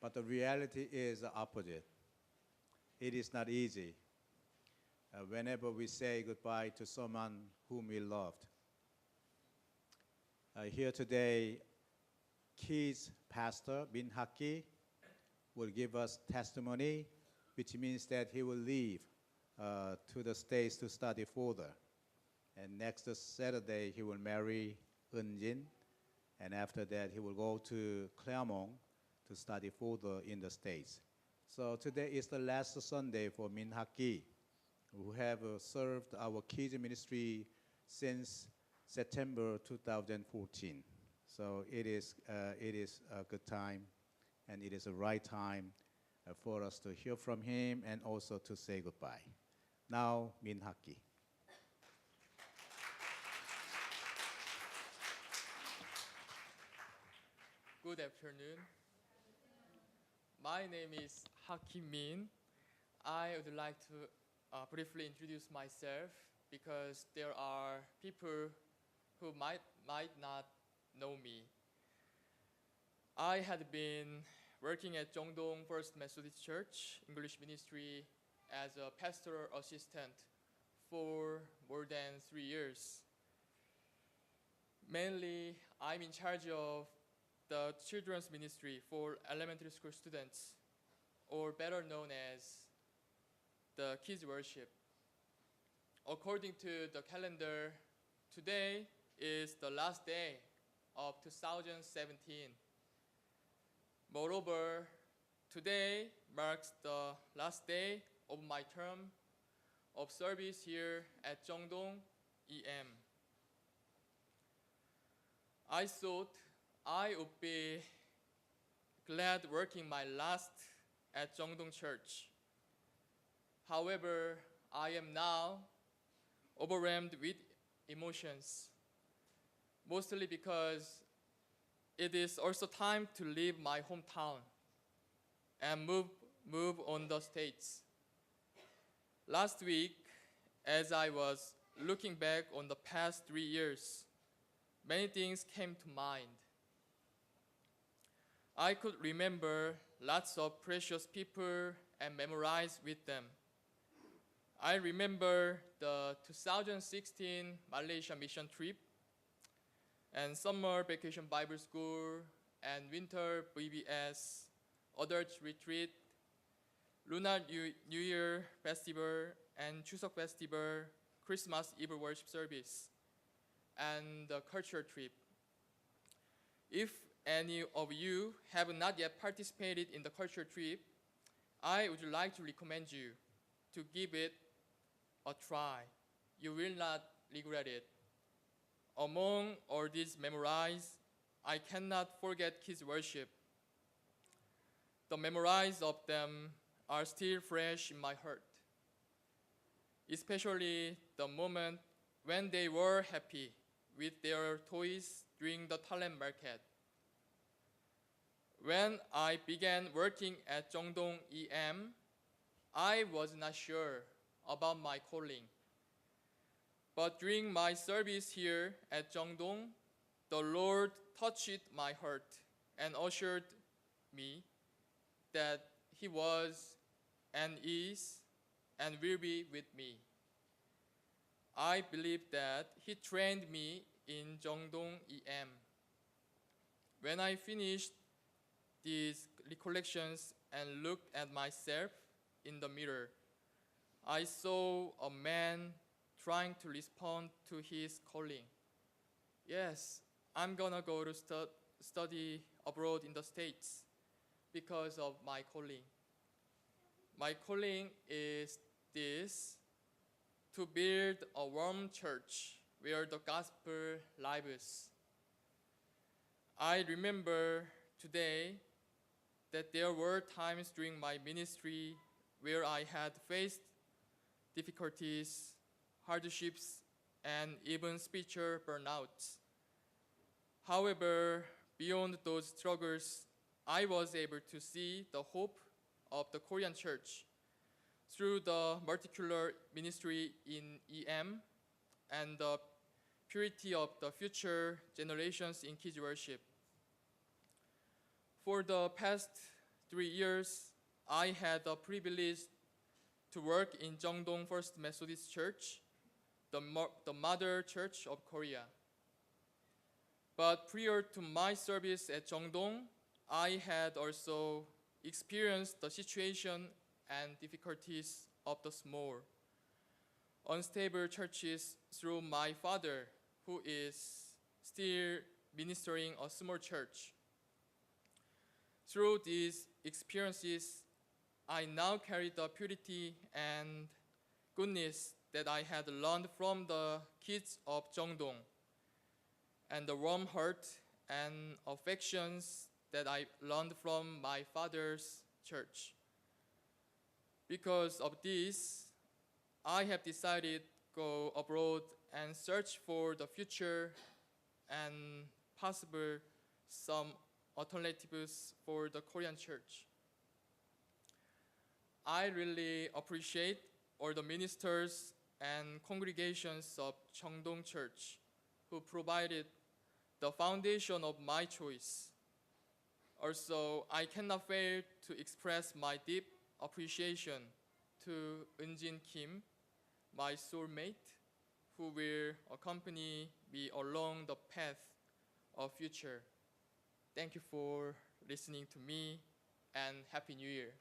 But the reality is the opposite. It is not easy. Whenever we say goodbye to someone whom we loved. Here today, Ki's pastor, Min Haki, will give us testimony, which means that he will leave to the States to study further. And next Saturday, he will marry Eun-jin, and after that, he will go to Claremont to study further in the States. So today is the last Sunday for Min Haki, who have served our kids ministry since September 2014. So it is a good time, and it is the right time for us to hear from him and also to say goodbye. Now, Min Haki. Good afternoon. My name is Haki Min. I would like to briefly introduce myself because there are people who might not know me. I had been working at Chungdong First Methodist Church English Ministry as a pastoral assistant for more than 3 years. Mainly, I'm in charge of the children's ministry for elementary school students, or better known as the kids worship. According to the calendar, today is the last day of 2017. Moreover, today marks the last day of my term of service here at Chungdong EM. I thought I would be glad working my last at Chungdong Church. However, I am now overwhelmed with emotions, mostly because it is also time to leave my hometown and move on the States. Last week, as I was looking back on the past 3 years, many things came to mind. I could remember lots of precious people and memorize with them. I remember the 2016 Malaysia mission trip and summer vacation Bible school and winter VBS, adult retreat, Lunar New Year festival and Chuseok festival, Christmas Eve worship service, and the culture trip. If any of you have not yet participated in the culture trip, I would like to recommend you to give it a try. You will not regret it. Among all these memories, I cannot forget kids worship. The memories of them are still fresh in my heart, especially the moment when they were happy with their toys during the talent market. When I began working at Chungdong EM, I was not sure about my calling. But during my service here at Chungdong, the Lord touched my heart and assured me that He was and is and will be with me. I believe that He trained me in Chungdong EM. When I finished these recollections and looked at myself in the mirror, I saw a man trying to respond to his calling. Yes, I'm gonna go to study abroad in the States because of my calling. My calling is this: to build a warm church where the gospel lives. I remember today that there were times during my ministry where I had faced difficulties, hardships, and even spiritual burnouts. However, beyond those struggles, I was able to see the hope of the Korean church through the multicultural ministry in EM and the purity of the future generations in kids worship. For the past 3 years, I had the privilege to work in Chungdong First Methodist Church, the mother church of Korea. But prior to my service at Chungdong, I had also experienced the situation and difficulties of the small, unstable churches through my father, who is still ministering a small church. Through these experiences, I now carry the purity and goodness that I had learned from the kids of Chungdong, and the warm heart and affections that I learned from my father's church. Because of this, I have decided to go abroad and search for the future and possible some alternatives for the Korean church. I really appreciate all the ministers and congregations of Chung-dong Church who provided the foundation of my choice. Also, I cannot fail to express my deep appreciation to Eunjin Kim, my soulmate, who will accompany me along the path of future. Thank you for listening to me, and Happy New Year.